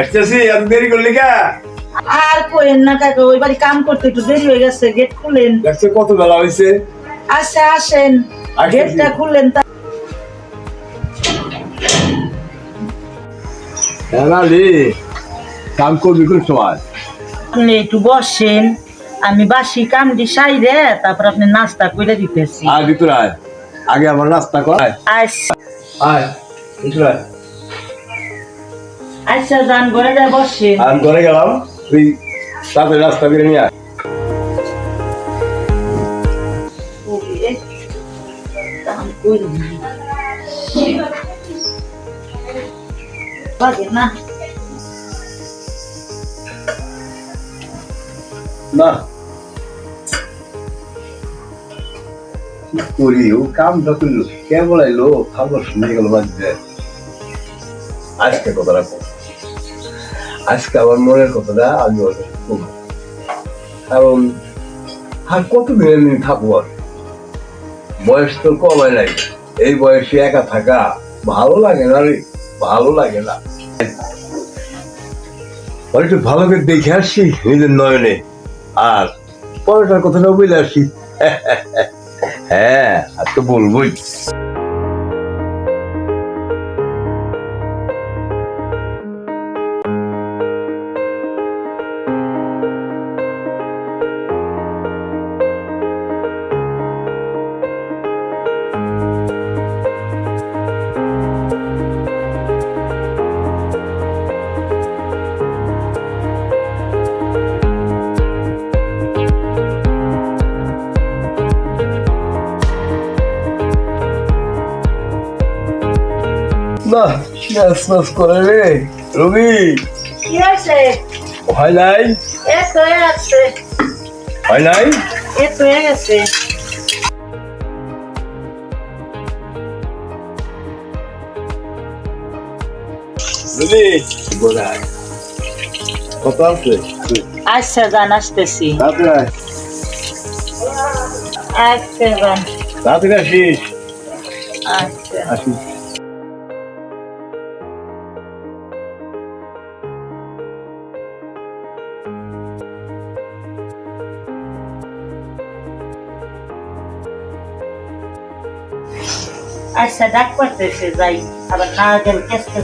আসতেছি, এত দেরি করলি কা? আর কোয়েন না কাকা, ওই বাড়ি কাম করতে একটু দেরি হয়ে গেছে, গেট খুলেন। দেখছো কত বেলা হয়েছে? আচ্ছা আসেন, আসতেছি। গেটটা খুললেন। আলি কাম করবি কোন সময়? আপনি একটু বসেন, আমি বাসি কামটি সাইরে তারপর আপনি নাস্তা করে দিতেছি। আয় ভিতরে আয়, আগে আমার নাস্তা কর। আয় আচ্ছা আয় ভিতরে আয়। আচ্ছা, যান ঘরে যায় বসেন। আমি ঘরে গেলাম, তুই তাড়াতাড়ি নাস্তা করে নিয়ে আয়। বাজে না না কি করি, ও কামটা করলো কে বলাইলো, খাবার শুনে গেল বাজবে। আজকে কথা রাখো, আজকে আমার মনের কথাটা আমি ওর কাছে বলবো। কারণ আর কতদিন এমনি থাকবো, আর বয়স তো কমায় নাই, এই বয়সে একা থাকা ভালো লাগে না রে, ভালো লাগে না। একটু ভালো করে দেখে আসছি নিজের নয়নে, আর পরেটার কথাটা বলে আসি। হ্যাঁ আর তো বলবোই। না নাচ নাচ করে রে রবি, কি হয়েছে? হয় নাই এত হয়ে গেছে, হয় নাই এত হয়ে গেছে। রবি বোঝায় কত আছে? আচ্ছা যান, আসতেছি। তাড়াতাড়ি আয়, আচ্ছা যান। তাড়াতাড়ি আসিস। আচ্ছা আসিস। আচ্ছা, ডাক করতেছে, যাই আবার না গেল কেসতে।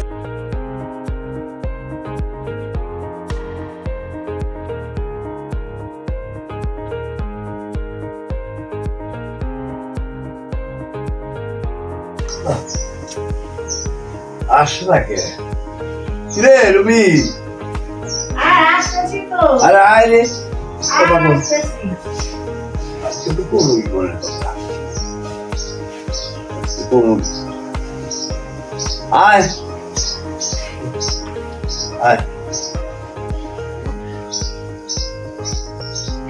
আসে না কে রে রবি? আসতেছি তো। আরে আয় রে, আসতেছি। আজকে তো করবি মনের কথা, আজকে করবি। আয় আয়।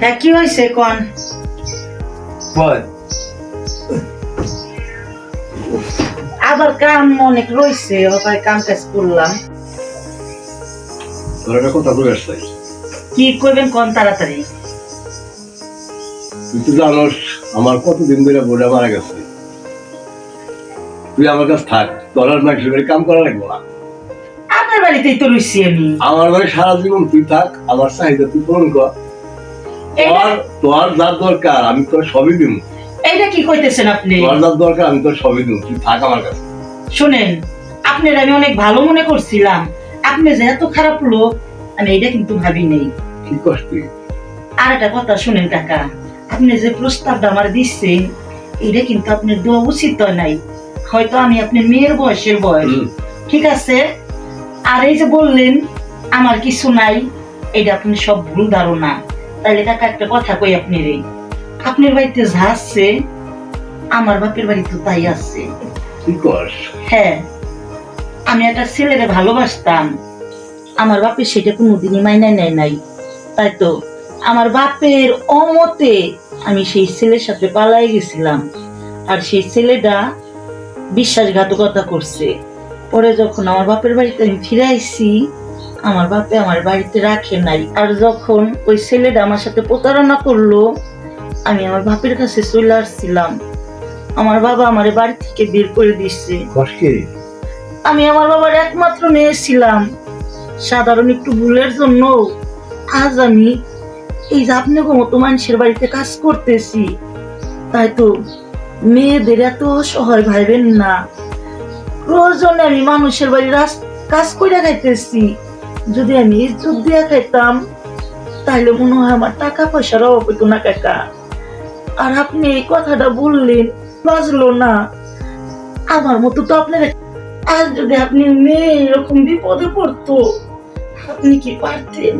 হ্যাঁ, কি হয়েছে কোন? বল। আবার কাম অনেক রয়েছে, ওখানে কাম কাজ করলাম। তোর একটা কথা বলে আসছে, কি করবেন কোন তাড়াতাড়ি? তুই তো জানোস আমার কতদিন ধরে বোঝা মারা গেছে। তুই আমার কাছে থাক, তোর আর মানুষের বাড়ি কাম করা লাগবো না। আপনার বাড়িতেই তো রয়েছি আমি। আমার বাড়ি সারা জীবন তুই থাক, আমার চাহিদা তুই পূরণ কর। তোর যার দরকার আমি তোর সবই দিব। এইটা কি কইতেছেন আপনি? তোর যার দরকার আমি তোর সবই দিব, তুই থাক আমার কাছে। শুনেন, আপনার আমি অনেক ভালো মনে করছিলাম, আপনি যে এত খারাপ লোক আমি এটা কিন্তু ভাবি নেই। কি কষ্ট তুই? আর একটা কথা শুনেন কাকা, আপনি যে প্রস্তাবটা আমার দিচ্ছেন এটা কিন্তু আপনার দেওয়া উচিত নাই। হয়তো আমি আপনার মেয়ের বয়সের বয়স, ঠিক আছে। আর এই যে বললেন আমার কিছু নাই, এটা আপনি সব ভুল ধারণা। তাইলে কাকা একটা কথা কই আপনি রে, আপনার বাড়িতে যা আছে আমার বাপের বাড়িতে তাই আছে। কি কস? হ্যাঁ, আমি একটা ছেলেরে ভালোবাসতাম, আমার বাপের সেটা কোনোদিনই মাইনে নেয় নাই। তাই তো আমার বাপের অমতে আমি সেই ছেলের সাথে পালাই গেছিলাম, আর সেই ছেলেটা বিশ্বাসঘাতকতা করছে। পরে যখন আমার বাপের বাড়িতে আমি ফিরে আইছি, আমার বাপে আমার বাড়িতে রাখে নাই। আর যখন ওই ছেলেটা আমার সাথে প্রতারণা করলো, আমি আমার বাপের কাছে চলে আসছিলাম। আমার বাবা আমার বাড়ি থেকে বের করে দিচ্ছে। কষ্ট কি? আমি আমার বাবার একমাত্র মেয়ে ছিলাম, সাধারণ একটু ভুলের জন্য আজ আমি এই যে আপনাকে মতো মানুষের বাড়িতে কাজ করতেছি। তাই তো মেয়েদের এত অসহায় ভাইবেন না, প্রয়োজনে আমি মানুষের বাড়ির কাজ করে খাইতেছি। যদি আমি ইজ্জত দিয়ে খাইতাম তাহলে মনে হয় আমার টাকা পয়সার অভাব হইতো না কাকা। আর আপনি এই কথাটা বললেন, বাজলো না। আমার মতো তো আপনার, আর যদি আপনি মেয়ে এরকম বিপদে পড়তো, আপনি কি পারতেন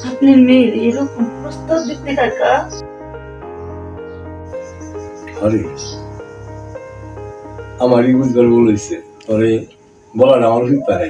আপনি মেয়ের এরকম প্রস্তাব দিতে কাকা? আরে আমারই বুঝবার ভুল হয়েছে, তোরে বলার আমার উচিত পারে।